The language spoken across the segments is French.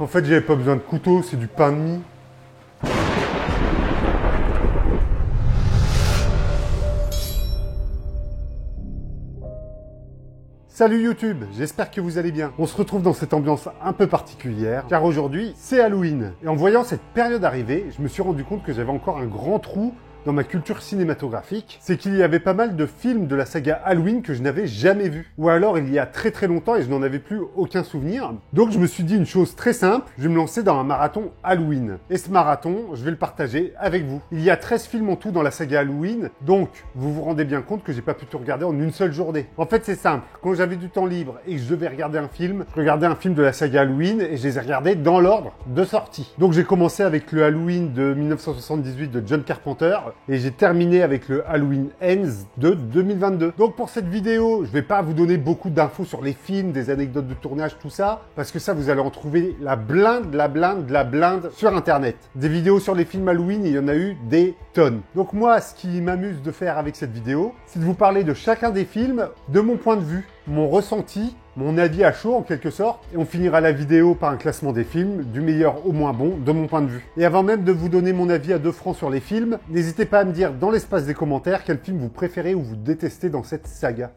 fait, j'avais pas besoin de couteau, c'est du pain de mie. Salut YouTube, j'espère que vous allez bien. On se retrouve dans cette ambiance un peu particulière, car aujourd'hui, c'est Halloween. Et en voyant cette période arriver, je me suis rendu compte que j'avais encore un grand trou dans ma culture cinématographique, c'est qu'il y avait pas mal de films de la saga Halloween que je n'avais jamais vus. Ou alors il y a très très longtemps et je n'en avais plus aucun souvenir. Donc je me suis dit une chose très simple, je vais me lancer dans un marathon Halloween. Et ce marathon, je vais le partager avec vous. Il y a 13 films en tout dans la saga Halloween, donc vous vous rendez bien compte que j'ai pas pu tout regarder en une seule journée. En fait c'est simple, quand j'avais du temps libre et que je devais regarder un film, je regardais un film de la saga Halloween et je les ai regardés dans l'ordre de sortie. Donc j'ai commencé avec le Halloween de 1978 de John Carpenter, et j'ai terminé avec le Halloween Ends de 2022. Donc pour cette vidéo, je vais pas vous donner beaucoup d'infos sur les films, des anecdotes de tournage, tout ça, parce que ça, vous allez en trouver la blinde sur Internet. Des vidéos sur les films Halloween, il y en a eu des tonnes. Donc moi, ce qui m'amuse de faire avec cette vidéo, c'est de vous parler de chacun des films, de mon point de vue, mon ressenti, mon avis à chaud en quelque sorte, et on finira la vidéo par un classement des films, du meilleur au moins bon, de mon point de vue. Et avant même de vous donner mon avis à 2 francs sur les films, n'hésitez pas à me dire dans l'espace des commentaires quel film vous préférez ou vous détestez dans cette saga.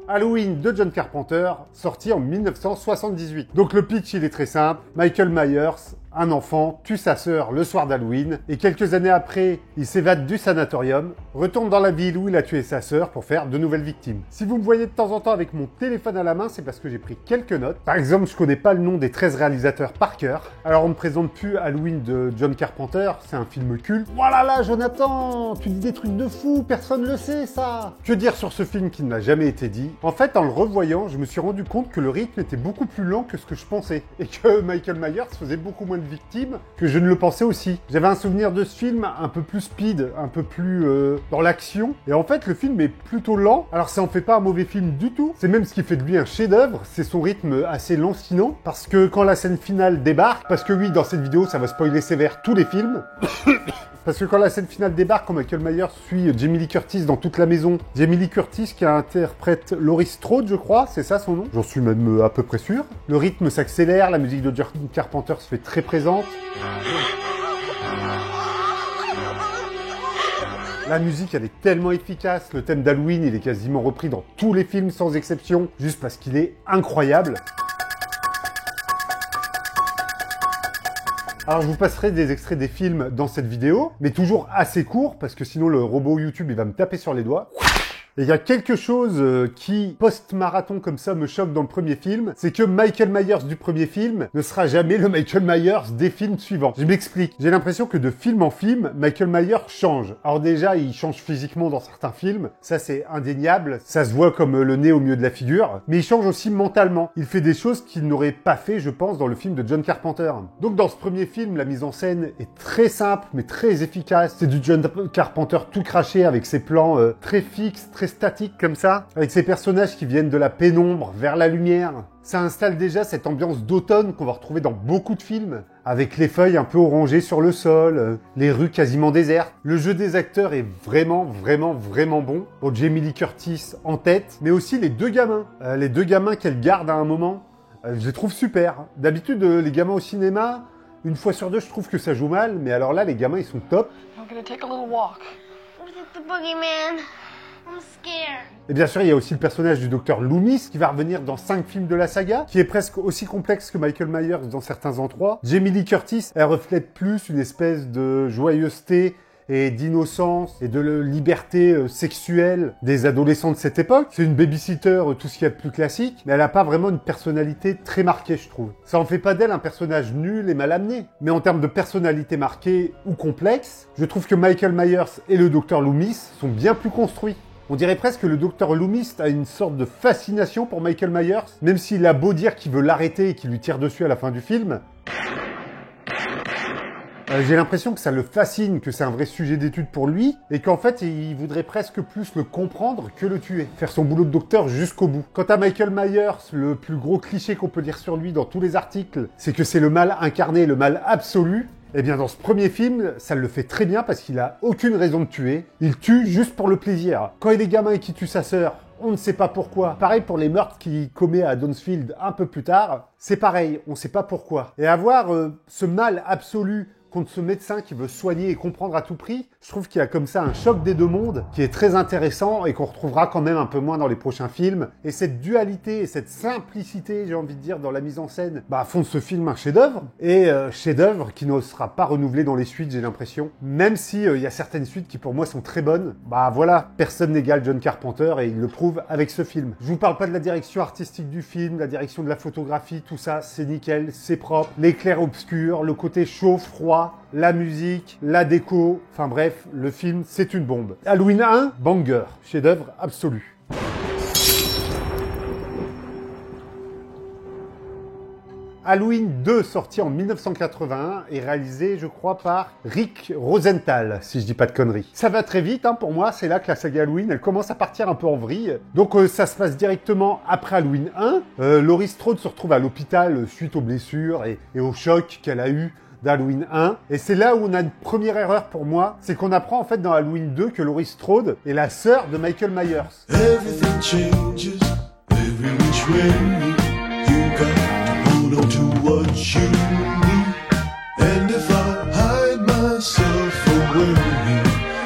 Halloween de John Carpenter, sorti en 1978. Donc le pitch, il est très simple. Michael Myers, un enfant, tue sa sœur le soir d'Halloween, et quelques années après, il s'évade du sanatorium, retourne dans la ville où il a tué sa sœur pour faire de nouvelles victimes. Si vous me voyez de temps en temps avec mon téléphone à la main, c'est parce que j'ai pris quelques notes. Par exemple, je connais pas le nom des 13 réalisateurs par cœur. Alors on ne présente plus Halloween de John Carpenter, c'est un film culte. Voilà là, Jonathan, tu dis des trucs de fou, personne le sait ça. Que dire sur ce film qui ne m'a jamais été dit? En fait, en le revoyant, je me suis rendu compte que le rythme était beaucoup plus lent que ce que je pensais, et que Michael Myers faisait beaucoup moins de victimes que je ne le pensais aussi. J'avais un souvenir de ce film un peu plus speed, un peu plus dans l'action, et en fait le film est plutôt lent. Alors ça en fait pas un mauvais film du tout, c'est même ce qui fait de lui un chef-d'œuvre, c'est son rythme assez lancinant, parce que quand la scène finale débarque, parce que oui, dans cette vidéo ça va spoiler sévère tous les films, parce que quand la scène finale débarque, quand Michael Myers suit Jamie Lee Curtis dans toute la maison, Jamie Lee Curtis qui interprète Laurie Strode, je crois, c'est ça son nom, j'en suis même à peu près sûr. Le rythme s'accélère, la musique de John Carpenter se fait très présente. La musique, elle est tellement efficace, le thème d'Halloween, il est quasiment repris dans tous les films sans exception, juste parce qu'il est incroyable. Alors je vous passerai des extraits des films dans cette vidéo, mais toujours assez courts, parce que sinon le robot YouTube il va me taper sur les doigts. Et il y a quelque chose qui, post-marathon comme ça, me choque dans le premier film, c'est que Michael Myers du premier film ne sera jamais le Michael Myers des films suivants. Je m'explique. J'ai l'impression que de film en film, Michael Myers change. Alors déjà, il change physiquement dans certains films, ça c'est indéniable, ça se voit comme le nez au milieu de la figure, mais il change aussi mentalement. Il fait des choses qu'il n'aurait pas fait, je pense, dans le film de John Carpenter. Donc dans ce premier film, la mise en scène est très simple, mais très efficace. C'est du John Carpenter tout craché, avec ses plans très fixes, très statique comme ça, avec ces personnages qui viennent de la pénombre vers la lumière. Ça installe déjà cette ambiance d'automne qu'on va retrouver dans beaucoup de films, avec les feuilles un peu orangées sur le sol, les rues quasiment désertes. Le jeu des acteurs est vraiment bon. Bon, Jamie Lee Curtis en tête, mais aussi les deux gamins. Les deux gamins qu'elle garde à un moment, je les trouve super. D'habitude, les gamins au cinéma, une fois sur deux, je trouve que ça joue mal, mais alors là, les gamins, ils sont top. I'm gonna take a little walk. Was it the boogeyman? I'm scared. Et bien sûr, il y a aussi le personnage du docteur Loomis qui va revenir dans 5 films de la saga, qui est presque aussi complexe que Michael Myers dans certains endroits. Jamie Lee Curtis, elle reflète plus une espèce de joyeuseté et d'innocence et de liberté sexuelle des adolescents de cette époque. C'est une babysitter, tout ce qu'il y a de plus classique, mais elle n'a pas vraiment une personnalité très marquée, je trouve. Ça en fait pas d'elle un personnage nul et mal amené. Mais en termes de personnalité marquée ou complexe, je trouve que Michael Myers et le docteur Loomis sont bien plus construits. On dirait presque que le docteur Loomis a une sorte de fascination pour Michael Myers, même s'il a beau dire qu'il veut l'arrêter et qu'il lui tire dessus à la fin du film. J'ai l'impression que ça le fascine, que c'est un vrai sujet d'étude pour lui, et qu'en fait, il voudrait presque plus le comprendre que le tuer. Faire son boulot de docteur jusqu'au bout. Quant à Michael Myers, le plus gros cliché qu'on peut lire sur lui dans tous les articles, c'est que c'est le mal incarné, le mal absolu. Eh bien, dans ce premier film, ça le fait très bien parce qu'il a aucune raison de tuer. Il tue juste pour le plaisir. Quand il est gamin et qu'il tue sa sœur, on ne sait pas pourquoi. Pareil pour les meurtres qu'il commet à Downsfield un peu plus tard, c'est pareil, on ne sait pas pourquoi. Et avoir ce mal absolu contre ce médecin qui veut soigner et comprendre à tout prix, je trouve qu'il y a comme ça un choc des deux mondes qui est très intéressant et qu'on retrouvera quand même un peu moins dans les prochains films. Et cette dualité et cette simplicité, j'ai envie de dire, dans la mise en scène, font de ce film un chef-d'œuvre. Et chef-d'œuvre qui ne sera pas renouvelé dans les suites, j'ai l'impression. Même si il y a certaines suites qui pour moi sont très bonnes, voilà, personne n'égale John Carpenter et il le prouve avec ce film. Je vous parle pas de la direction artistique du film, la direction de la photographie, tout ça, c'est nickel, c'est propre. Les clairs-obscurs, le côté chaud-froid, la musique, la déco, enfin bref, le film, c'est une bombe. Halloween 1, banger, chef-d'œuvre absolu. Halloween 2, sorti en 1981 et réalisé, je crois, par Rick Rosenthal, si je dis pas de conneries. Ça va très vite, pour moi, c'est là que la saga Halloween, elle commence à partir un peu en vrille. Donc ça se passe directement après Halloween 1. Laurie Strode se retrouve à l'hôpital suite aux blessures et au choc qu'elle a eu d'Halloween 1. Et c'est là où on a une première erreur pour moi, c'est qu'on apprend en fait dans Halloween 2 que Laurie Strode est la sœur de Michael Myers. Everything changes, every which way. You got to hold on to what you need. And if I hide myself away,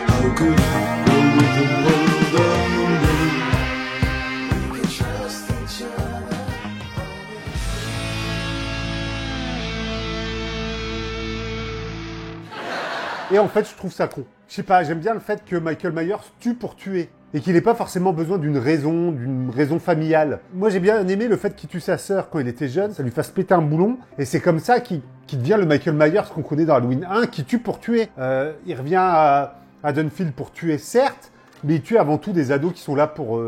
how could I go with the world around me? We can trust each other. Et en fait, je trouve ça con. Je sais pas, j'aime bien le fait que Michael Myers tue pour tuer. Et qu'il n'ait pas forcément besoin d'une raison familiale. Moi, j'ai bien aimé le fait qu'il tue sa sœur quand il était jeune, ça lui fasse péter un boulon. Et c'est comme ça qu'il devient le Michael Myers qu'on connaît dans Halloween 1, qui tue pour tuer. Il revient à Dunfield pour tuer, certes, mais il tue avant tout des ados qui sont là pour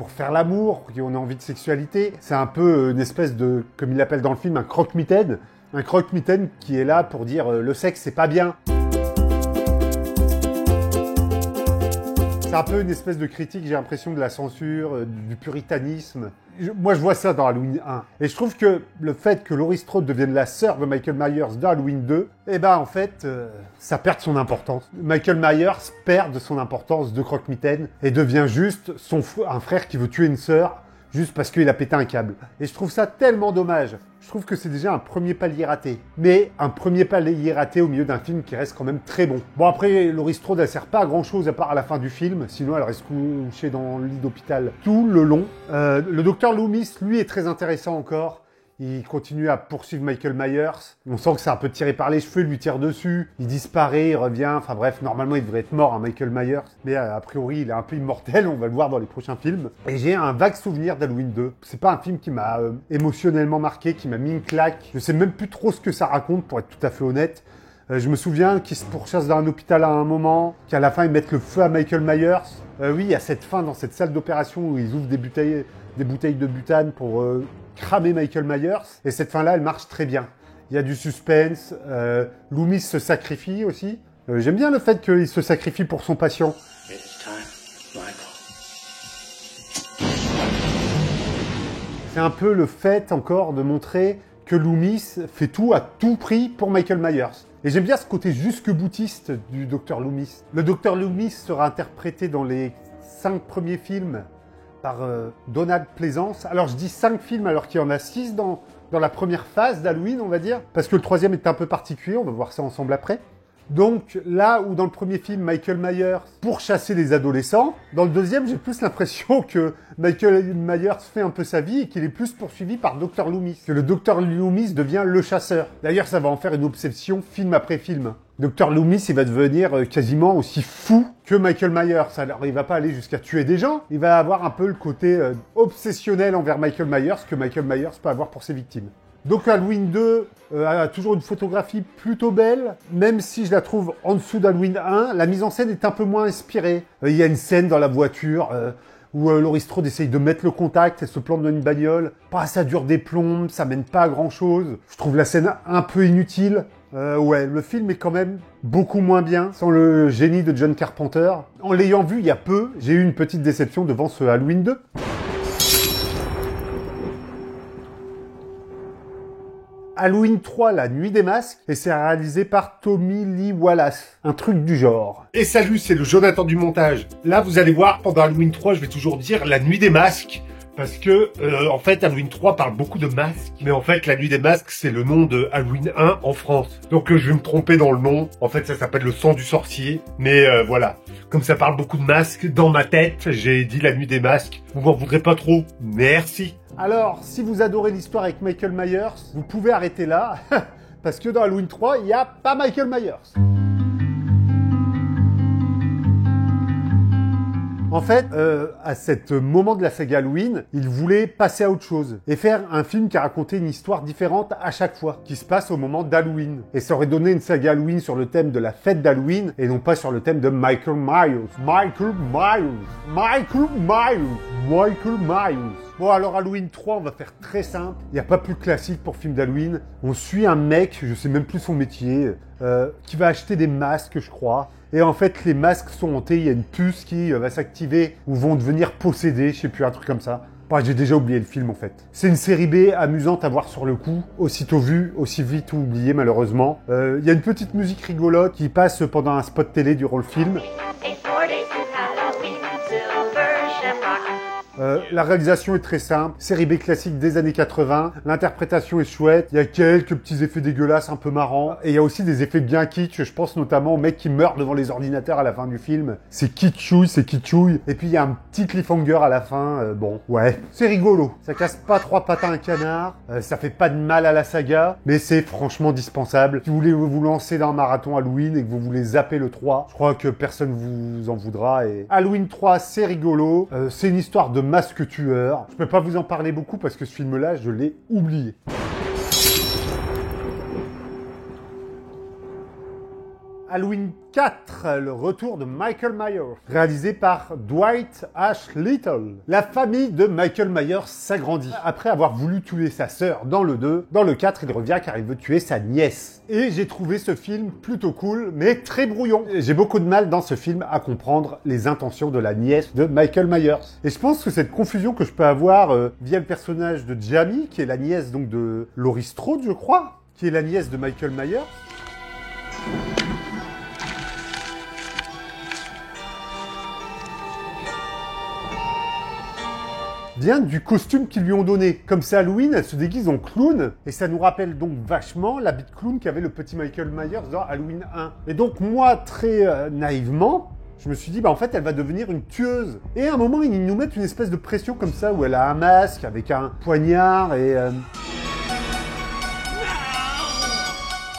faire l'amour, qui ont envie de sexualité. C'est un peu une espèce de, comme il l'appelle dans le film, un croque-mitaine. Un croque-mitaine qui est là pour dire le sexe, c'est pas bien. C'est un peu une espèce de critique, j'ai l'impression, de la censure, du puritanisme. Moi, je vois ça dans Halloween 1. Et je trouve que le fait que Laurie Strode devienne la sœur de Michael Myers dans Halloween 2, en fait, ça perd son importance. Michael Myers perd de son importance de croque-mitaine et devient juste un frère qui veut tuer une sœur juste parce qu'il a pété un câble. Et je trouve ça tellement dommage. Je trouve que c'est déjà un premier palier raté. Mais un premier palier raté au milieu d'un film qui reste quand même très bon. Bon, après, Laurie Strode, elle sert pas à grand chose à part à la fin du film. Sinon, elle reste couchée dans le lit d'hôpital tout le long. Le docteur Loomis, lui, est très intéressant encore. Il continue à poursuivre Michael Myers. On sent que c'est un peu tiré par les cheveux, il lui tire dessus. Il disparaît, il revient. Enfin bref, normalement, il devrait être mort, Michael Myers. Mais a priori, il est un peu immortel. On va le voir dans les prochains films. Et j'ai un vague souvenir d'Halloween 2. C'est pas un film qui m'a émotionnellement marqué, qui m'a mis une claque. Je sais même plus trop ce que ça raconte, pour être tout à fait honnête. Je me souviens qu'ils se pourchassent dans un hôpital à un moment, qu'à la fin, ils mettent le feu à Michael Myers. Oui, il y a cette fin dans cette salle d'opération où ils ouvrent des bouteilles de butane pour cramer Michael Myers. Et cette fin-là, elle marche très bien. Il y a du suspense. Loomis se sacrifie aussi. J'aime bien le fait qu'il se sacrifie pour son patient. It's time, Michael. C'est un peu le fait encore de montrer que Loomis fait tout à tout prix pour Michael Myers. Et j'aime bien ce côté jusque-boutiste du Dr Loomis. Le Dr Loomis sera interprété dans les 5 premiers films par Donald Pleasence. Alors je dis 5 films alors qu'il y en a 6 dans la première phase d'Halloween, on va dire. Parce que le troisième est un peu particulier, on va voir ça ensemble après. Donc là où dans le premier film, Michael Myers pourchassait les adolescents, dans le deuxième, j'ai plus l'impression que Michael Myers fait un peu sa vie et qu'il est plus poursuivi par Dr Loomis. Que le Dr Loomis devient le chasseur. D'ailleurs, ça va en faire une obsession film après film. Dr Loomis, il va devenir quasiment aussi fou que Michael Myers. Alors, il va pas aller jusqu'à tuer des gens. Il va avoir un peu le côté obsessionnel envers Michael Myers que Michael Myers peut avoir pour ses victimes. Donc Halloween 2 a toujours une photographie plutôt belle, même si je la trouve en dessous d'Halloween 1. La mise en scène est un peu moins inspirée. Il y a une scène dans la voiture où Laurie Strode essaye de mettre le contact, elle se plante dans une bagnole. Ça dure des plombes, ça mène pas à grand chose. Je trouve la scène un peu inutile. Ouais, le film est quand même beaucoup moins bien sans le génie de John Carpenter. En l'ayant vu il y a peu, j'ai eu une petite déception devant ce Halloween 2. Halloween 3, la nuit des masques, et c'est réalisé par Tommy Lee Wallace. Un truc du genre. Et salut, c'est le Jonathan du montage. Là, vous allez voir, pendant Halloween 3, je vais toujours dire la nuit des masques. Parce que, en fait, Halloween 3 parle beaucoup de masques. Mais en fait, la nuit des masques, c'est le nom de Halloween 1 en France. Donc, je vais me tromper dans le nom. En fait, ça s'appelle le sang du sorcier. Mais voilà. Comme ça parle beaucoup de masques, dans ma tête, j'ai dit la nuit des masques. Vous m'en voudrez pas trop. Merci. Alors, si vous adorez l'histoire avec Michael Myers, vous pouvez arrêter là. Parce que dans Halloween 3, il n'y a pas Michael Myers. En fait, à ce moment de la saga Halloween, il voulait passer à autre chose et faire un film qui racontait une histoire différente à chaque fois, qui se passe au moment d'Halloween. Et ça aurait donné une saga Halloween sur le thème de la fête d'Halloween et non pas sur le thème de Michael Myers. Michael Myers. Michael Myers. Michael Myers. Bon, alors Halloween 3, on va faire très simple. Il n'y a pas plus classique pour film d'Halloween. On suit un mec, je sais même plus son métier, qui va acheter des masques, je crois. Et en fait, les masques sont hantés, il y a une puce qui va s'activer ou vont devenir possédés, je sais plus, un truc comme ça. Bon, j'ai déjà oublié le film en fait. C'est une série B amusante à voir sur le coup, aussitôt vue, aussi vite oubliée malheureusement. Il y a une petite musique rigolote qui passe pendant un spot télé durant le film. La réalisation est très simple, série B classique des années 80, l'interprétation est chouette, il y a quelques petits effets dégueulasses un peu marrants, et il y a aussi des effets bien kitsch, je pense notamment au mec qui meurt devant les ordinateurs à la fin du film. C'est kitschouille, et puis il y a un petit cliffhanger à la fin, bon, ouais, c'est rigolo, ça casse pas trois patins à un canard, ça fait pas de mal à la saga, mais c'est franchement dispensable. Si vous voulez vous lancer dans un marathon Halloween et que vous voulez zapper le 3, je crois que personne vous en voudra, et Halloween 3 c'est rigolo, c'est une histoire de masque tueur. Je peux pas vous en parler beaucoup parce que ce film-là, je l'ai oublié. Halloween 4, le retour de Michael Myers, réalisé par Dwight H. Little. La famille de Michael Myers s'agrandit. Après avoir voulu tuer sa sœur dans le 2, dans le 4, il revient car il veut tuer sa nièce. Et j'ai trouvé ce film plutôt cool, mais très brouillon. J'ai beaucoup de mal dans ce film à comprendre les intentions de la nièce de Michael Myers. Et je pense que cette confusion que je peux avoir via le personnage de Jamie, qui est la nièce donc de Laurie Strode, je crois, qui est la nièce de Michael Myers, vient du costume qu'ils lui ont donné. Comme c'est Halloween, elle se déguise en clown, et ça nous rappelle donc vachement l'habit de clown qu'avait le petit Michael Myers dans Halloween 1. Et donc moi, très naïvement, je me suis dit, bah en fait, elle va devenir une tueuse. Et à un moment, ils nous mettent une espèce de pression comme ça, où elle a un masque avec un poignard, et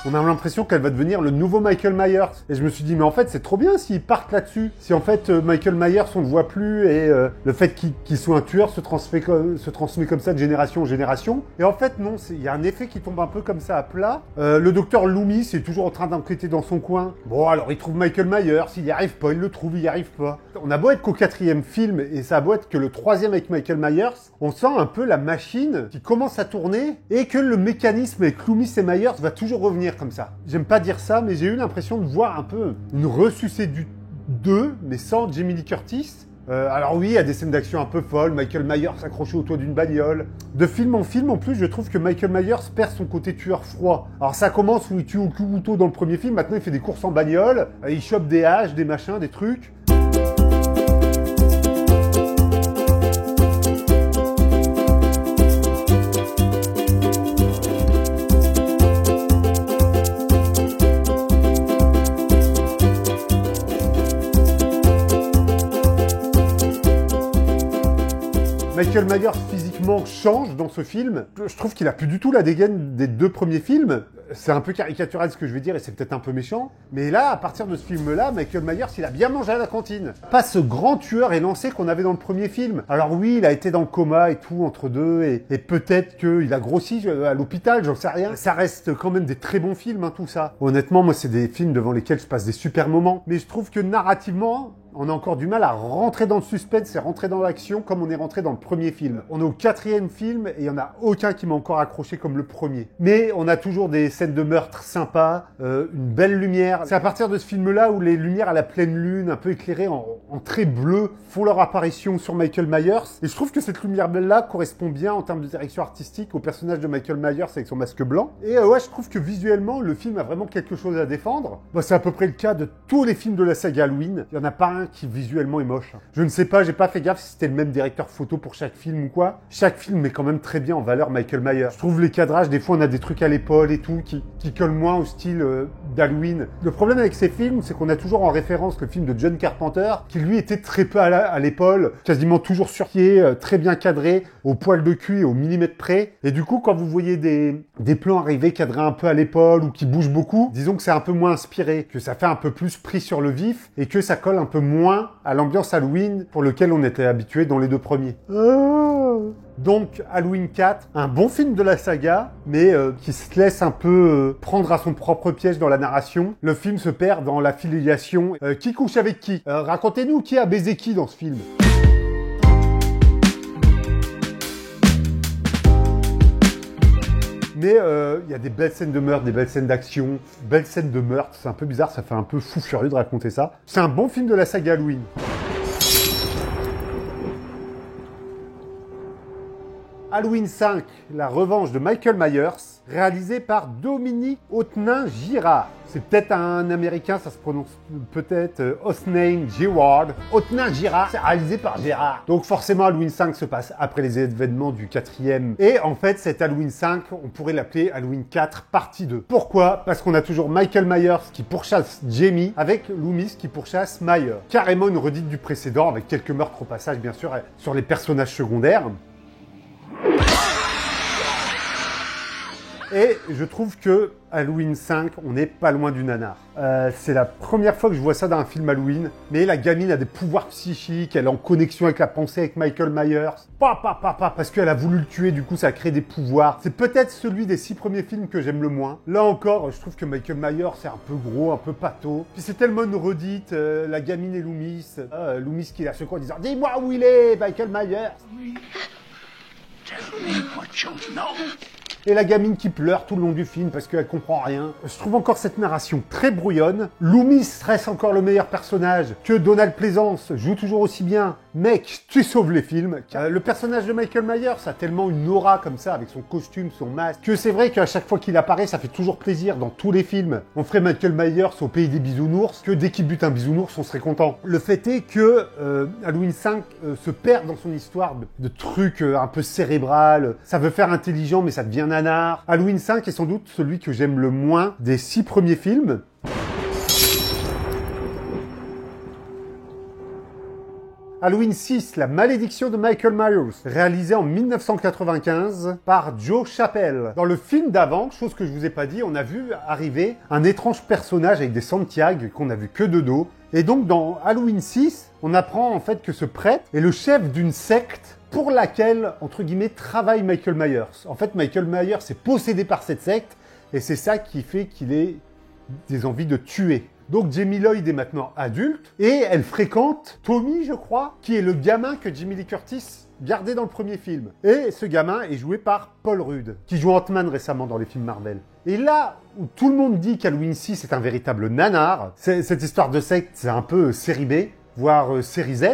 on a l'impression qu'elle va devenir le nouveau Michael Myers. Et je me suis dit, mais en fait, c'est trop bien s'ils partent là-dessus. Si en fait, Michael Myers, on ne le voit plus et le fait qu'il soit un tueur se transmet comme ça de génération en génération. Et en fait, non, il y a un effet qui tombe un peu comme ça à plat. Le docteur Loomis est toujours en train d'enquêter dans son coin. Bon, alors il trouve Michael Myers, il n'y arrive pas, il le trouve, il n'y arrive pas. On a beau être qu'au 4e film, et ça a beau être que le 3e avec Michael Myers, on sent un peu la machine qui commence à tourner et que le mécanisme avec Loomis et Myers va toujours revenir comme ça. J'aime pas dire ça, mais j'ai eu l'impression de voir un peu une ressucée du 2, mais sans Jamie Lee Curtis. Alors oui, il y a des scènes d'action un peu folles, Michael Myers accroché au toit d'une bagnole. De film en film, en plus, je trouve que Michael Myers perd son côté tueur froid. Alors ça commence où il tue au couteau dans le premier film, maintenant il fait des courses en bagnole, il chope des haches, des machins, des trucs. Michael Myers physiquement change dans ce film. Je trouve qu'il a plus du tout la dégaine des 2 premiers films. C'est un peu caricatural ce que je vais dire et c'est peut-être un peu méchant. Mais là, à partir de ce film-là, Michael Myers, il a bien mangé à la cantine. Pas ce grand tueur élancé qu'on avait dans le premier film. Alors oui, il a été dans le coma et tout entre deux et peut-être qu'il a grossi à l'hôpital, j'en sais rien. Ça reste quand même des très bons films, hein, tout ça. Honnêtement, moi, c'est des films devant lesquels je passe des super moments. Mais je trouve que narrativement, on a encore du mal à rentrer dans le suspense et rentrer dans l'action comme on est rentré dans le premier film. On est au 4e film et il n'y en a aucun qui m'a encore accroché comme le premier. Mais on a toujours des scènes de meurtre sympas, une belle lumière. C'est à partir de ce film-là où les lumières à la pleine lune, un peu éclairées en très bleu, font leur apparition sur Michael Myers. Et je trouve que cette lumière-là correspond bien en termes de direction artistique au personnage de Michael Myers avec son masque blanc. Et ouais, je trouve que visuellement, le film a vraiment quelque chose à défendre. Bah, c'est à peu près le cas de tous les films de la saga Halloween. Il n'y en a pas un qui visuellement est moche. Je ne sais pas, j'ai pas fait gaffe si c'était le même directeur photo pour chaque film ou quoi. Chaque film met quand même très bien en valeur Michael Myers. Je trouve les cadrages, des fois on a des trucs à l'épaule et tout qui collent moins au style d'Halloween. Le problème avec ces films, c'est qu'on a toujours en référence le film de John Carpenter, qui lui était très peu à l'épaule, quasiment toujours sur pied, très bien cadré, au poil de cul et au millimètre près. Et du coup, quand vous voyez des plans arriver cadrés un peu à l'épaule ou qui bougent beaucoup, disons que c'est un peu moins inspiré, que ça fait un peu plus pris sur le vif et que ça colle un peu moins à l'ambiance Halloween pour lequel on était habitué dans les 2 premiers. Donc Halloween 4, un bon film de la saga, mais qui se laisse un peu prendre à son propre piège dans la narration. Le film se perd dans la filiation. Qui couche avec qui? Racontez-nous qui a baisé qui dans ce film. Mais il y a des belles scènes de meurtre, des belles scènes d'action, belles scènes de meurtre. C'est un peu bizarre, ça fait un peu fou furieux de raconter ça. C'est un bon film de la saga Halloween. Halloween 5, la revanche de Michael Myers, réalisé par Dominique Othenin-Girard. C'est peut-être un américain, ça se prononce peut-être Othenin-Girard. Othenin-Girard, c'est réalisé par Gérard. Donc forcément, Halloween 5 se passe après les événements du 4e. Et en fait, cet Halloween 5, on pourrait l'appeler Halloween 4 partie 2. Pourquoi? Parce qu'on a toujours Michael Myers qui pourchasse Jamie avec Loomis qui pourchasse Myers. Carrément une redite du précédent avec quelques meurtres au passage, bien sûr, sur les personnages secondaires. Et je trouve que Halloween 5, on n'est pas loin du nanar. C'est la première fois que je vois ça dans un film Halloween. Mais la gamine a des pouvoirs psychiques, elle est en connexion avec la pensée avec Michael Myers. Parce qu'elle a voulu le tuer, du coup ça a créé des pouvoirs. C'est peut-être celui des 6 premiers films que j'aime le moins. Là encore, je trouve que Michael Myers c'est un peu gros, un peu pâteau. Puis c'est tellement une redite, la gamine et Loomis. Loomis qui la secoue en disant « Dis-moi où il est, Michael Myers !» Et la gamine qui pleure tout le long du film parce qu'elle comprend rien. Je trouve encore cette narration très brouillonne. Loomis reste encore le meilleur personnage, que Donald Pleasance joue toujours aussi bien. Mec, tu sauves les films. Le personnage de Michael Myers a tellement une aura comme ça, avec son costume, son masque, que c'est vrai qu'à chaque fois qu'il apparaît, ça fait toujours plaisir dans tous les films. On ferait Michael Myers au pays des bisounours, que dès qu'il bute un bisounours, on serait content. Le fait est que Halloween 5 se perd dans son histoire de trucs un peu cérébral. Ça veut faire intelligent, mais ça devient nanar. Halloween 5 est sans doute celui que j'aime le moins des 6 premiers films. Halloween 6, la malédiction de Michael Myers, réalisé en 1995 par Joe Chappelle. Dans le film d'avant, chose que je vous ai pas dit, on a vu arriver un étrange personnage avec des Santiago qu'on a vu que de dos. Et donc dans Halloween 6, on apprend en fait que ce prêtre est le chef d'une secte pour laquelle, entre guillemets, travaille Michael Myers. En fait, Michael Myers est possédé par cette secte et c'est ça qui fait qu'il ait des envies de tuer. Donc Jamie Lloyd est maintenant adulte et elle fréquente Tommy, je crois, qui est le gamin que Jamie Lee Curtis gardait dans le premier film. Et ce gamin est joué par Paul Rudd, qui joue Ant-Man récemment dans les films Marvel. Et là où tout le monde dit qu'Halloween 6 est un véritable nanar, cette histoire de secte, c'est un peu série B, voire série Z.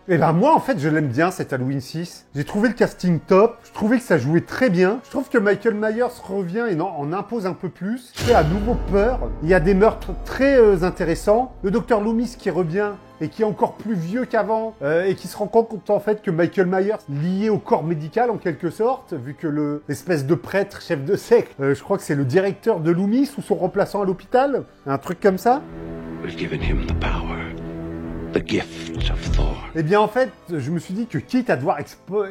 Et ben moi en fait je l'aime bien cet Halloween 6. J'ai trouvé le casting top, je trouvais que ça jouait très bien. Je trouve que Michael Myers revient et en impose un peu plus. Je fais à nouveau peur. Il y a des meurtres très intéressants. Le docteur Loomis qui revient et qui est encore plus vieux qu'avant et qui se rend compte en fait que Michael Myers lié au corps médical en quelque sorte, vu que l'espèce de prêtre chef de secte, je crois que c'est le directeur de Loomis ou son remplaçant à l'hôpital, un truc comme ça. We've given him the power. The gift of Thor. Eh bien en fait, je me suis dit que quitte à devoir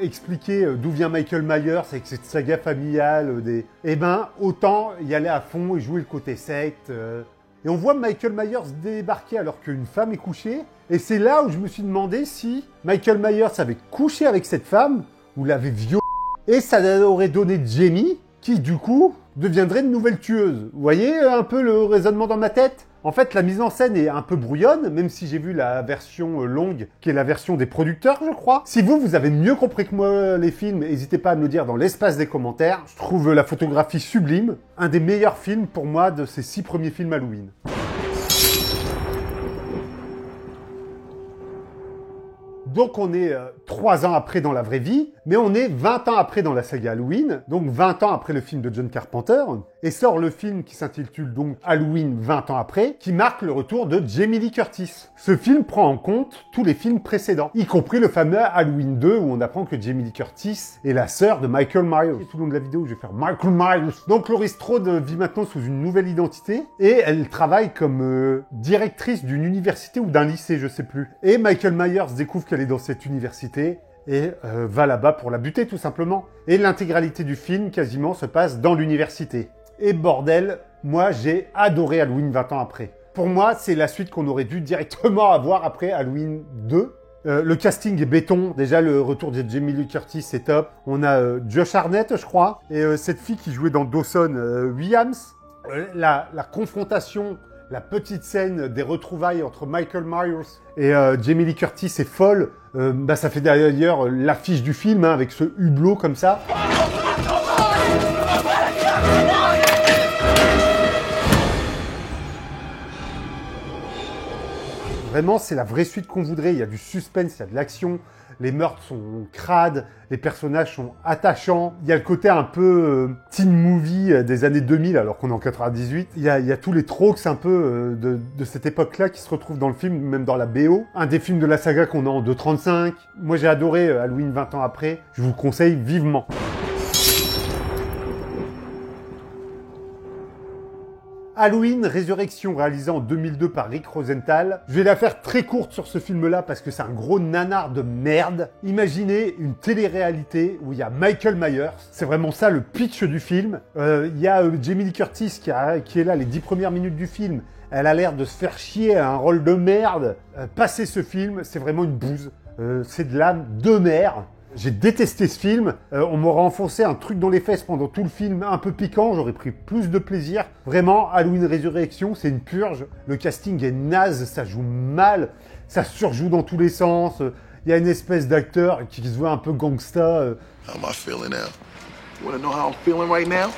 expliquer d'où vient Michael Myers avec cette saga familiale, eh ben autant y aller à fond et jouer le côté secte. Et on voit Michael Myers débarquer alors qu'une femme est couchée. Et c'est là où je me suis demandé si Michael Myers avait couché avec cette femme ou l'avait violée. Et ça aurait donné Jamie qui du coup deviendrait une nouvelle tueuse. Vous voyez un peu le raisonnement dans ma tête ? En fait, la mise en scène est un peu brouillonne, même si j'ai vu la version longue, qui est la version des producteurs, je crois. Si vous avez mieux compris que moi les films, n'hésitez pas à me le dire dans l'espace des commentaires. Je trouve la photographie sublime. Un des meilleurs films pour moi de ces 6 premiers films Halloween. Donc on est 3 ans après dans la vraie vie, mais on est 20 ans après dans la saga Halloween, donc 20 ans après le film de John Carpenter, et sort le film qui s'intitule donc Halloween 20 ans après, qui marque le retour de Jamie Lee Curtis. Ce film prend en compte tous les films précédents, y compris le fameux Halloween 2 où on apprend que Jamie Lee Curtis est la sœur de Michael Myers. Et tout le long de la vidéo, je vais faire Michael Myers. Donc Laurie Strode vit maintenant sous une nouvelle identité, et elle travaille comme directrice d'une université ou d'un lycée, je sais plus. Et Michael Myers découvre qu'elle est dans cette université, et va là-bas pour la buter tout simplement. Et l'intégralité du film quasiment se passe dans l'université. Et bordel, moi j'ai adoré Halloween 20 ans après. Pour moi, c'est la suite qu'on aurait dû directement avoir après Halloween 2. Le casting est béton. Déjà, le retour de Jamie Lee Curtis est top. On a Josh Hartnett, je crois. Et cette fille qui jouait dans Dawson, Williams. La confrontation, la petite scène des retrouvailles entre Michael Myers et Jamie Lee Curtis est folle. Ça fait d'ailleurs l'affiche du film, hein, avec ce hublot comme ça. Vraiment, c'est la vraie suite qu'on voudrait. Il y a du suspense, il y a de l'action. Les meurtres sont crades, les personnages sont attachants. Il y a le côté un peu teen movie des années 2000, alors qu'on est en 98. Il y a tous les tropes un peu de cette époque-là qui se retrouvent dans le film, même dans la BO. Un des films de la saga qu'on a en 2.35. Moi, j'ai adoré Halloween 20 ans après. Je vous le conseille vivement. Halloween Résurrection, réalisé en 2002 par Rick Rosenthal. Je vais la faire très courte sur ce film-là parce que c'est un gros nanar de merde. Imaginez une télé-réalité où il y a Michael Myers. C'est vraiment ça le pitch du film. Il y a Jamie Lee Curtis qui est là les 10 premières minutes du film. Elle a l'air de se faire chier à un rôle de merde. Passer ce film, c'est vraiment une bouse. C'est de l'âme de merde. J'ai détesté ce film. On m'aurait enfoncé un truc dans les fesses pendant tout le film, un peu piquant. J'aurais pris plus de plaisir. Vraiment, Halloween Résurrection, c'est une purge. Le casting est naze, ça joue mal. Ça surjoue dans tous les sens. Il y a une espèce d'acteur qui se voit un peu gangsta. How am I feeling now? You wanna know how I'm feeling right now?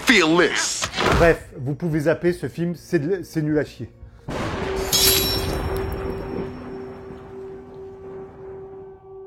Feel this! Bref, vous pouvez zapper ce film, c'est nul à chier.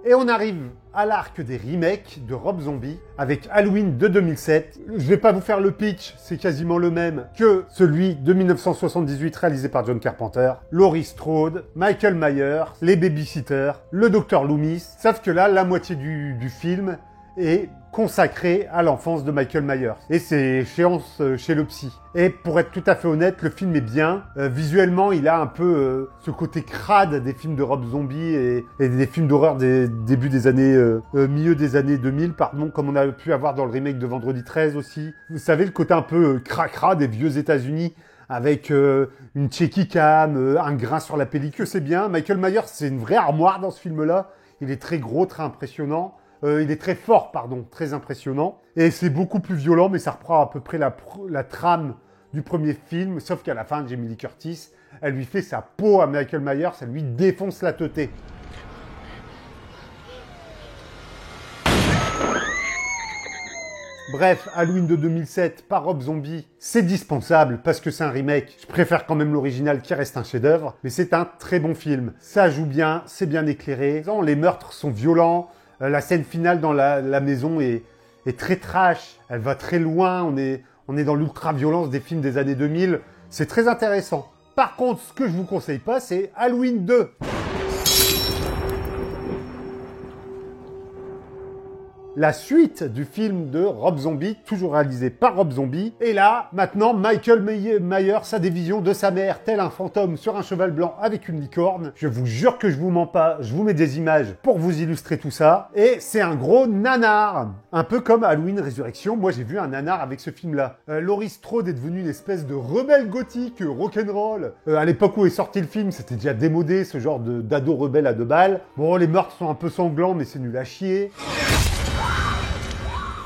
Et on arrive à l'arc des remakes de Rob Zombie avec Halloween de 2007. Je vais pas vous faire le pitch, c'est quasiment le même que celui de 1978 réalisé par John Carpenter. Laurie Strode, Michael Myers, les babysitters, le Dr Loomis. Sauf que là, la moitié du film est consacré à l'enfance de Michael Myers. Et c'est échéance chez le psy. Et pour être tout à fait honnête, le film est bien. Visuellement, il a un peu ce côté crade des films de Rob Zombie et des films d'horreur des débuts des années... milieu des années 2000, pardon, comme on a pu avoir dans le remake de Vendredi 13 aussi. Vous savez, le côté un peu cracra des vieux États-Unis avec une checky cam, un grain sur la pellicule, c'est bien. Michael Myers, c'est une vraie armoire dans ce film-là. Il est très gros, très impressionnant. Il est très fort, pardon, très impressionnant. Et c'est beaucoup plus violent, mais ça reprend à peu près la trame du premier film, sauf qu'à la fin, Jamie Lee Curtis, elle lui fait sa peau à Michael Myers, elle lui défonce la teuté. Bref, Halloween de 2007 par Rob Zombie, c'est dispensable parce que c'est un remake. Je préfère quand même l'original qui reste un chef-d'œuvre, mais c'est un très bon film. Ça joue bien, c'est bien éclairé. Les meurtres sont violents. La scène finale dans la maison est très trash. Elle va très loin. On est dans l'ultra-violence des films des années 2000. C'est très intéressant. Par contre, ce que je vous conseille pas, c'est Halloween 2. La suite du film de Rob Zombie, toujours réalisé par Rob Zombie. Et là, maintenant, Michael Myers a des visions de sa mère, tel un fantôme sur un cheval blanc avec une licorne. Je vous jure que je vous mens pas, je vous mets des images pour vous illustrer tout ça. Et c'est un gros nanar. Un peu comme Halloween Résurrection, moi j'ai vu un nanar avec ce film-là. Laurie Strode est devenue une espèce de rebelle gothique rock'n'roll. À l'époque où est sorti le film, c'était déjà démodé, ce genre d'ado rebelle à 2 balles. Bon, les meurtres sont un peu sanglants, mais c'est nul à chier.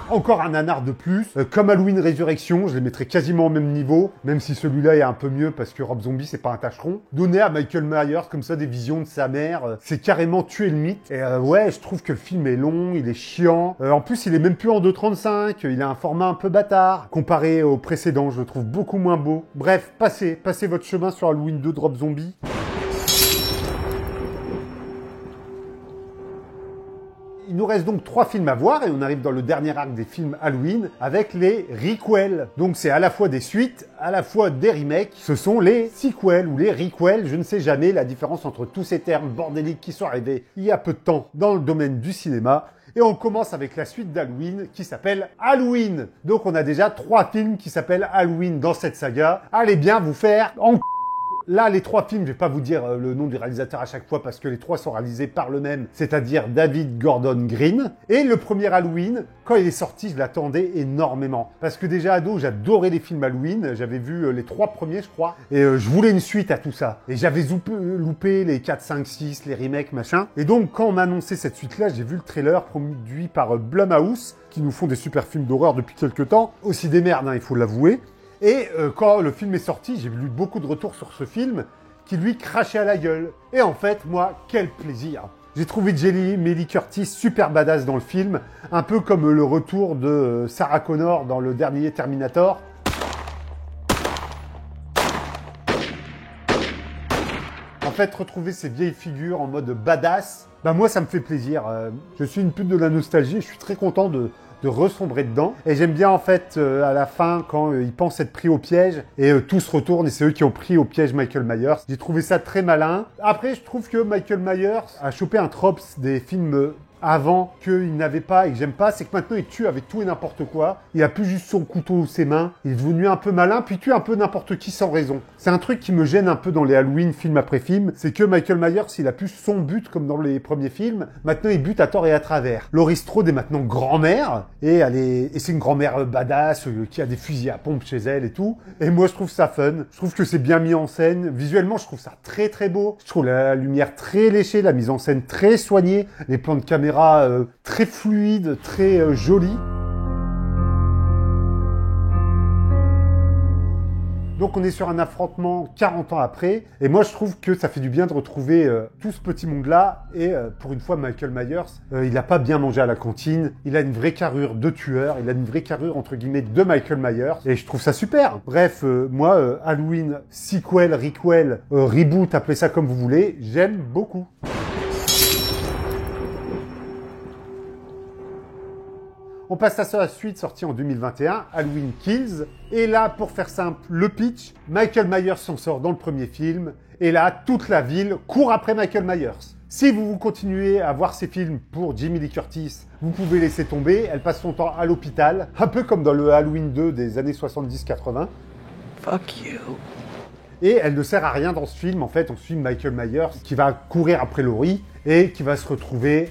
Encore un nanar de plus. Comme Halloween Résurrection, je les mettrais quasiment au même niveau, même si celui-là est un peu mieux parce que Rob Zombie, c'est pas un tâcheron. Donner à Michael Myers comme ça des visions de sa mère, c'est carrément tuer le mythe. Et ouais, je trouve que le film est long, il est chiant. En plus, il est même plus en 2.35, il a un format un peu bâtard. Comparé au précédent, je le trouve beaucoup moins beau. Bref, passez votre chemin sur Halloween 2 Rob Zombie. Il nous reste donc 3 films à voir et on arrive dans le dernier arc des films Halloween avec les requels. Donc c'est à la fois des suites, à la fois des remakes. Ce sont les sequels ou les requels. Je ne sais jamais la différence entre tous ces termes bordéliques qui sont arrivés il y a peu de temps dans le domaine du cinéma. Et on commence avec la suite d'Halloween qui s'appelle Halloween. Donc on a déjà 3 films qui s'appellent Halloween dans cette saga. Allez bien vous faire en Là, les 3 films, je vais pas vous dire le nom du réalisateur à chaque fois parce que les 3 sont réalisés par le même, c'est-à-dire David Gordon Green. Et le premier Halloween, quand il est sorti, je l'attendais énormément. Parce que déjà ado, j'adorais les films Halloween. J'avais vu les 3 premiers, je crois. Et je voulais une suite à tout ça. Et j'avais loupé les 4, 5, 6, les remakes, machin. Et donc, quand on m'a annoncé cette suite-là, j'ai vu le trailer produit par Blumhouse, qui nous font des super films d'horreur depuis quelques temps. Aussi des merdes, hein, il faut l'avouer. Et quand le film est sorti, j'ai lu beaucoup de retours sur ce film qui lui crachait à la gueule. Et en fait, moi, quel plaisir! J'ai trouvé Jamie Lee Curtis super badass dans le film, un peu comme le retour de Sarah Connor dans le dernier Terminator. En fait, retrouver ces vieilles figures en mode badass, bah moi ça me fait plaisir. Je suis une pute de la nostalgie, je suis très content de ressombrer dedans. Et j'aime bien en fait à la fin quand ils pensent être pris au piège et tous se retournent et c'est eux qui ont pris au piège Michael Myers. J'ai trouvé ça très malin. Après je trouve que Michael Myers a chopé un trope des films avant qu'il n'avait pas et que j'aime pas, c'est que maintenant il tue avec tout et n'importe quoi. Il a plus juste son couteau ou ses mains. Il est devenu un peu malin, puis il tue un peu n'importe qui sans raison. C'est un truc qui me gêne un peu dans les Halloween, film après film. C'est que Michael Myers, il a plus son but comme dans les premiers films. Maintenant, il bute à tort et à travers. Laurie Strode est maintenant grand-mère et c'est une grand-mère badass qui a des fusils à pompe chez elle et tout. Et moi, je trouve ça fun. Je trouve que c'est bien mis en scène. Visuellement, je trouve ça très très beau. Je trouve la lumière très léchée, la mise en scène très soignée, les plans de caméra très fluide, très joli. Donc on est sur un affrontement 40 ans après, et moi je trouve que ça fait du bien de retrouver tout ce petit monde-là, et pour une fois Michael Myers, il n'a pas bien mangé à la cantine, il a une vraie carrure de tueur, il a une vraie carrure entre guillemets de Michael Myers, et je trouve ça super. Bref, moi Halloween, sequel, requel, reboot, appelez ça comme vous voulez, j'aime beaucoup. On passe à la suite sortie en 2021, Halloween Kills. Et là, pour faire simple, le pitch, Michael Myers s'en sort dans le premier film. Et là, toute la ville court après Michael Myers. Si vous continuez à voir ces films pour Jamie Lee Curtis, vous pouvez laisser tomber. Elle passe son temps à l'hôpital, un peu comme dans le Halloween 2 des années 70-80. Fuck you. Et elle ne sert à rien dans ce film. En fait, on suit Michael Myers qui va courir après Laurie et qui va se retrouver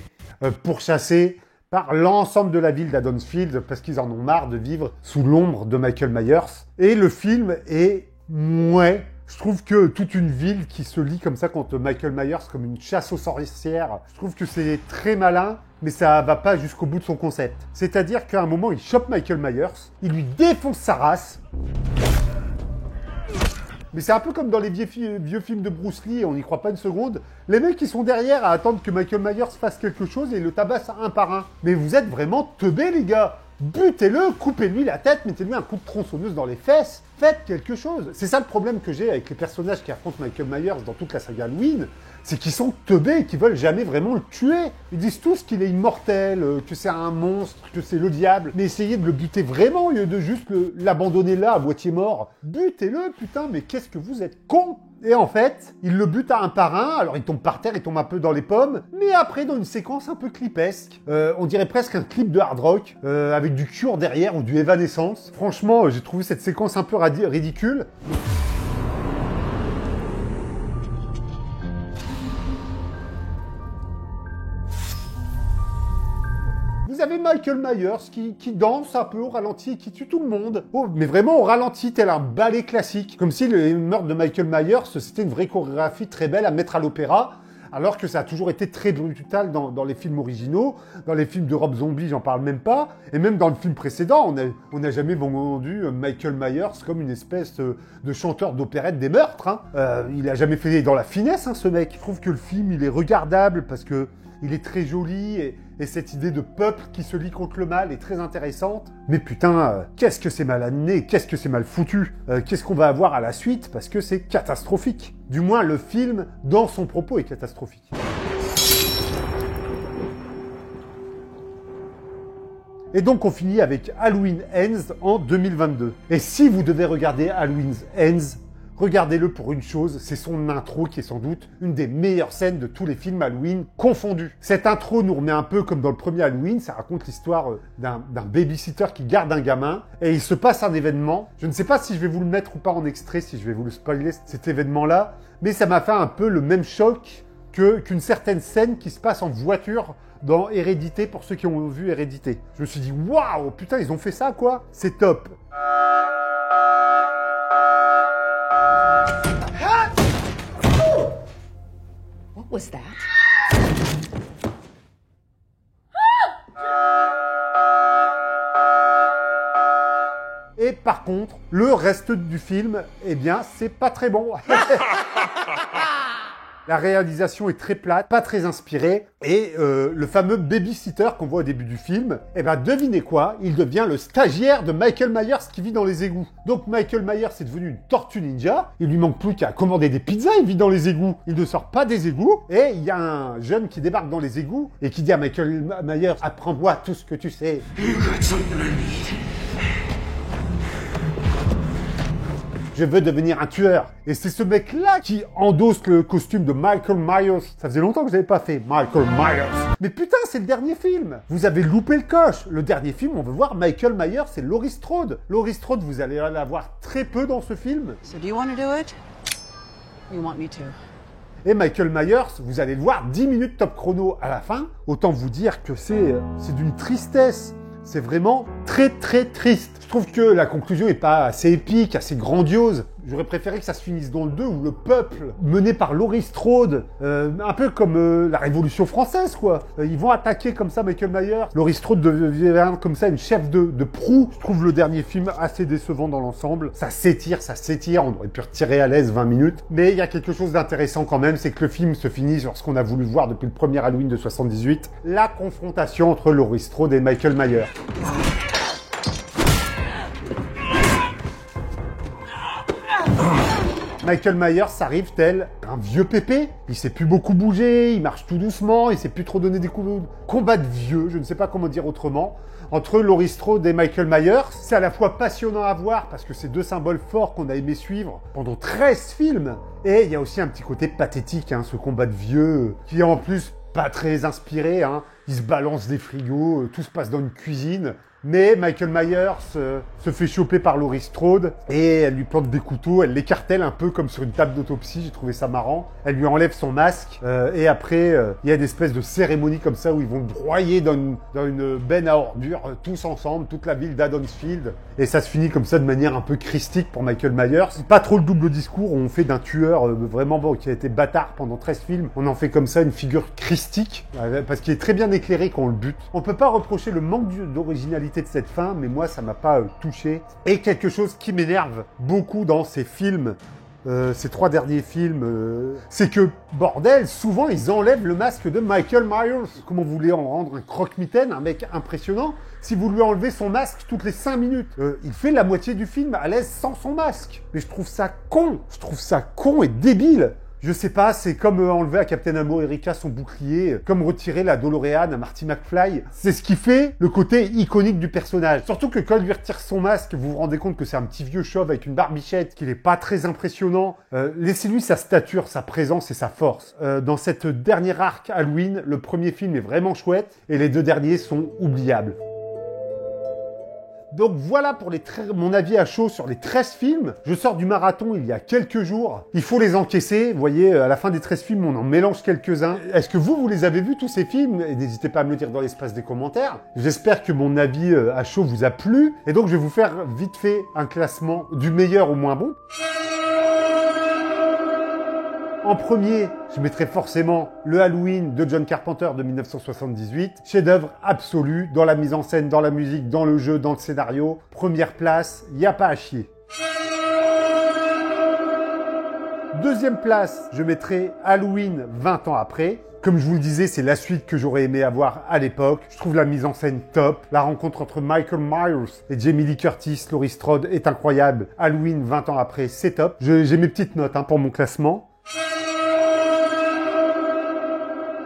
pourchassé par l'ensemble de la ville d'Haddonfield parce qu'ils en ont marre de vivre sous l'ombre de Michael Myers. Et le film est mouais. Je trouve que toute une ville qui se lie comme ça contre Michael Myers comme une chasse aux sorcières, je trouve que c'est très malin, mais ça va pas jusqu'au bout de son concept. C'est-à-dire qu'à un moment, il chope Michael Myers, il lui défonce sa race. Mais c'est un peu comme dans les vieux films de Bruce Lee, on n'y croit pas une seconde. Les mecs, ils sont derrière à attendre que Michael Myers fasse quelque chose et ils le tabassent un par un. Mais vous êtes vraiment teubés, les gars. Butez-le, coupez-lui la tête, mettez-lui un coup de tronçonneuse dans les fesses. Faites quelque chose. C'est ça le problème que j'ai avec les personnages qui affrontent Michael Myers dans toute la saga Halloween. C'est qu'ils sont teubés et qu'ils veulent jamais vraiment le tuer. Ils disent tous qu'il est immortel, que c'est un monstre, que c'est le diable. Mais essayez de le buter vraiment au lieu de juste l'abandonner là, à moitié mort. Butez-le, putain, mais qu'est-ce que vous êtes cons! Et en fait, il le bute à un par un, alors il tombe par terre, il tombe un peu dans les pommes, mais après dans une séquence un peu clipesque, on dirait presque un clip de hard rock, avec du Cure derrière ou du Evanescence. Franchement, j'ai trouvé cette séquence un peu ridicule. Vous avez Michael Myers qui danse un peu au ralenti et qui tue tout le monde. Oh, mais vraiment au ralenti, tel un ballet classique. Comme si le meurtre de Michael Myers, c'était une vraie chorégraphie très belle à mettre à l'opéra. alors que ça a toujours été très brutal dans les films originaux, dans les films de Rob Zombie, j'en parle même pas, et même dans le film précédent, on n'a jamais vendu Michael Myers comme une espèce de chanteur d'opérette des meurtres. Hein. Il a jamais fait dans la finesse, hein, ce mec. Je trouve que le film, il est regardable parce que il est très joli et cette idée de peuple qui se lie contre le mal est très intéressante. Mais putain, qu'est-ce que c'est mal amené, qu'est-ce que c'est mal foutu, qu'est-ce qu'on va avoir à la suite parce que c'est catastrophique. Du moins, le film, dans son propos, est catastrophique. Et donc on finit avec Halloween Ends en 2022. Et si vous devez regarder Halloween Ends, regardez-le pour une chose, c'est son intro qui est sans doute une des meilleures scènes de tous les films Halloween confondus. Cette intro nous remet un peu comme dans le premier Halloween, ça raconte l'histoire d'un babysitter qui garde un gamin et il se passe un événement. Je ne sais pas si je vais vous le mettre ou pas en extrait, si je vais vous le spoiler cet événement-là, mais ça m'a fait un peu le même choc qu'une certaine scène qui se passe en voiture dans Hérédité, pour ceux qui ont vu Hérédité. Je me suis dit, waouh, putain, ils ont fait ça, quoi. C'est top. What was that? Et par contre, le reste du film, eh bien, c'est pas très bon. La réalisation est très plate, pas très inspirée. Et le fameux babysitter qu'on voit au début du film, eh ben devinez quoi, il devient le stagiaire de Michael Myers qui vit dans les égouts. Donc Michael Myers est devenu une tortue ninja, il lui manque plus qu'à commander des pizzas, il vit dans les égouts. Il ne sort pas des égouts, et il y a un jeune qui débarque dans les égouts et qui dit à Michael Myers, apprends-moi tout ce que tu sais. Je veux devenir un tueur. Et c'est ce mec-là qui endosse le costume de Michael Myers. Ça faisait longtemps que je n'avais pas fait Michael Myers. Mais putain, c'est le dernier film. Vous avez loupé le coche. Le dernier film, on veut voir Michael Myers, c'est Laurie Strode. Laurie Strode, vous allez la voir très peu dans ce film. So do you want to do it? Or you want me to? Et Michael Myers, vous allez le voir 10 minutes top chrono à la fin. Autant vous dire que c'est d'une tristesse. C'est vraiment très très triste. Je trouve que la conclusion est pas assez épique, assez grandiose. J'aurais préféré que ça se finisse dans le 2 où le peuple, mené par Laurie Strode, un peu comme la Révolution française, quoi. Ils vont attaquer comme ça Michael Myers. Laurie Strode devient comme ça une chef de proue. Je trouve le dernier film assez décevant dans l'ensemble. Ça s'étire. On aurait pu retirer à l'aise 20 minutes. Mais il y a quelque chose d'intéressant quand même, c'est que le film se finit sur ce qu'on a voulu voir depuis le premier Halloween de 78. La confrontation entre Laurie Strode et Michael Myers. Michael Myers arrive tel un vieux pépé. Il sait plus beaucoup bouger, il marche tout doucement, il sait plus trop donner des coups de combat de vieux, je ne sais pas comment dire autrement. Entre Laurie Strode et Michael Myers, c'est à la fois passionnant à voir parce que c'est deux symboles forts qu'on a aimé suivre pendant 13 films. Et il y a aussi un petit côté pathétique, hein, ce combat de vieux, qui est en plus pas très inspiré. Hein. Il se balance des frigos, tout se passe dans une cuisine. Mais Michael Myers se fait choper par Laurie Strode et elle lui plante des couteaux, elle l'écartèle un peu comme sur une table d'autopsie, j'ai trouvé ça marrant. Elle lui enlève son masque et après il y a une espèce de cérémonie comme ça où ils vont le broyer dans une benne à ordures tous ensemble, toute la ville d'Adonsfield. Et ça se finit comme ça de manière un peu christique pour Michael Myers. Pas trop le double discours où on fait d'un tueur vraiment bon, qui a été bâtard pendant 13 films, on en fait comme ça une figure christique parce qu'il est très bien éclairé quand on le bute. On peut pas reprocher le manque d'originalité de cette fin, mais moi ça m'a pas touché. Et quelque chose qui m'énerve beaucoup dans ces films, ces 3 derniers films, c'est que, bordel, souvent ils enlèvent le masque de Michael Myers. Comment vous voulez en rendre un croque-mitaine, un mec impressionnant, si vous lui enlevez son masque toutes les 5 minutes? Il fait la moitié du film à l'aise sans son masque. Mais je trouve ça con et débile. Je sais pas, c'est comme enlever à Captain America son bouclier, comme retirer la DeLorean à Marty McFly. C'est ce qui fait le côté iconique du personnage. Surtout que quand il lui retire son masque, vous vous rendez compte que c'est un petit vieux chauve avec une barbichette, qu'il est pas très impressionnant. Laissez-lui sa stature, sa présence et sa force. Dans cette dernière arc Halloween, le premier film est vraiment chouette et les 2 derniers sont oubliables. Donc voilà pour mon avis à chaud sur les 13 films. Je sors du marathon il y a quelques jours. Il faut les encaisser. Vous voyez, à la fin des 13 films, on en mélange quelques-uns. Est-ce que vous les avez vus tous ces films? Et n'hésitez pas à me le dire dans l'espace des commentaires. J'espère que mon avis à chaud vous a plu. Et donc je vais vous faire vite fait un classement du meilleur au moins bon. En premier, je mettrai forcément le Halloween de John Carpenter de 1978. Chef-d'œuvre absolu dans la mise en scène, dans la musique, dans le jeu, dans le scénario. Première place, y a pas à chier. Deuxième place, je mettrai Halloween 20 ans après. Comme je vous le disais, c'est la suite que j'aurais aimé avoir à l'époque. Je trouve la mise en scène top. La rencontre entre Michael Myers et Jamie Lee Curtis, Laurie Strode est incroyable. Halloween 20 ans après, c'est top. J'ai mes petites notes pour mon classement.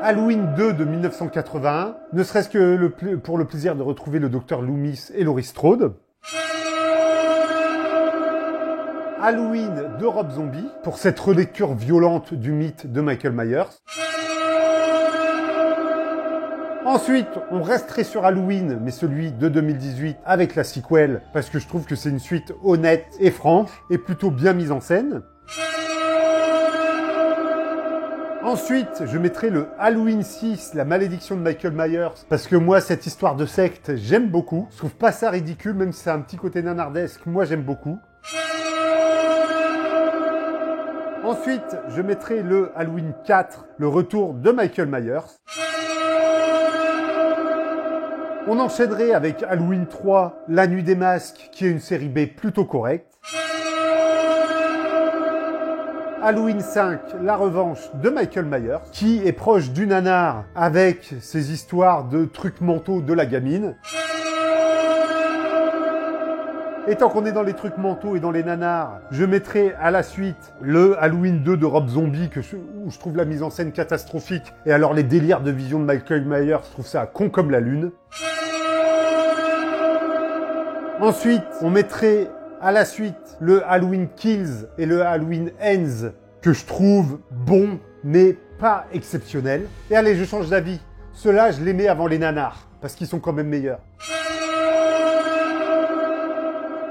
Halloween 2 de 1981, ne serait-ce que pour le plaisir de retrouver le docteur Loomis et Laurie Strode. Halloween de Rob Zombie, pour cette relecture violente du mythe de Michael Myers. Ensuite, on resterait sur Halloween, mais celui de 2018 avec la sequel, parce que je trouve que c'est une suite honnête et franche, et plutôt bien mise en scène. Ensuite, je mettrai le Halloween 6, la malédiction de Michael Myers, parce que moi, cette histoire de secte, j'aime beaucoup. Je trouve pas ça ridicule, même si c'est un petit côté nanardesque, moi j'aime beaucoup. Ensuite, je mettrai le Halloween 4, le retour de Michael Myers. On enchaînerait avec Halloween 3, La Nuit des Masques, qui est une série B plutôt correcte. Halloween 5, La Revanche de Michael Myers, qui est proche du nanar avec ses histoires de trucs mentaux de la gamine. Et tant qu'on est dans les trucs mentaux et dans les nanars, je mettrai à la suite le Halloween 2 de Rob Zombie, où je trouve la mise en scène catastrophique. Et alors les délires de vision de Michael Myers, je trouve ça con comme la lune. Ensuite, on mettrait à la suite le Halloween Kills et le Halloween Ends, que je trouve bon, mais pas exceptionnel. Et allez, je change d'avis. Ceux-là, je les mets avant les nanars, parce qu'ils sont quand même meilleurs.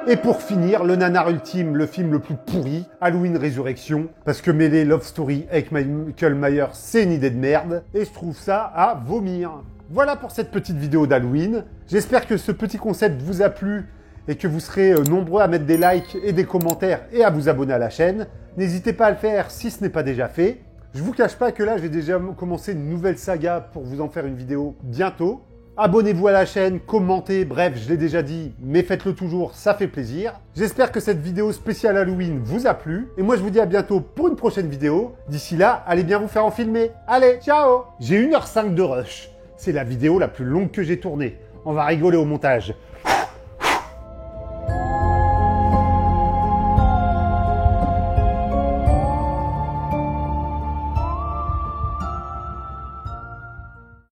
Et pour finir, le nanar ultime, le film le plus pourri, Halloween Résurrection, parce que mêler Love Story avec Michael Myers, c'est une idée de merde, et je trouve ça à vomir. Voilà pour cette petite vidéo d'Halloween. J'espère que ce petit concept vous a plu et que vous serez nombreux à mettre des likes et des commentaires et à vous abonner à la chaîne. N'hésitez pas à le faire si ce n'est pas déjà fait. Je vous cache pas que là, j'ai déjà commencé une nouvelle saga pour vous en faire une vidéo bientôt. Abonnez-vous à la chaîne, commentez, bref, je l'ai déjà dit, mais faites-le toujours, ça fait plaisir. J'espère que cette vidéo spéciale Halloween vous a plu. Et moi, je vous dis à bientôt pour une prochaine vidéo. D'ici là, allez bien vous faire en filmer. Allez, ciao! J'ai 1h05 de rush. C'est la vidéo la plus longue que j'ai tournée. On va rigoler au montage.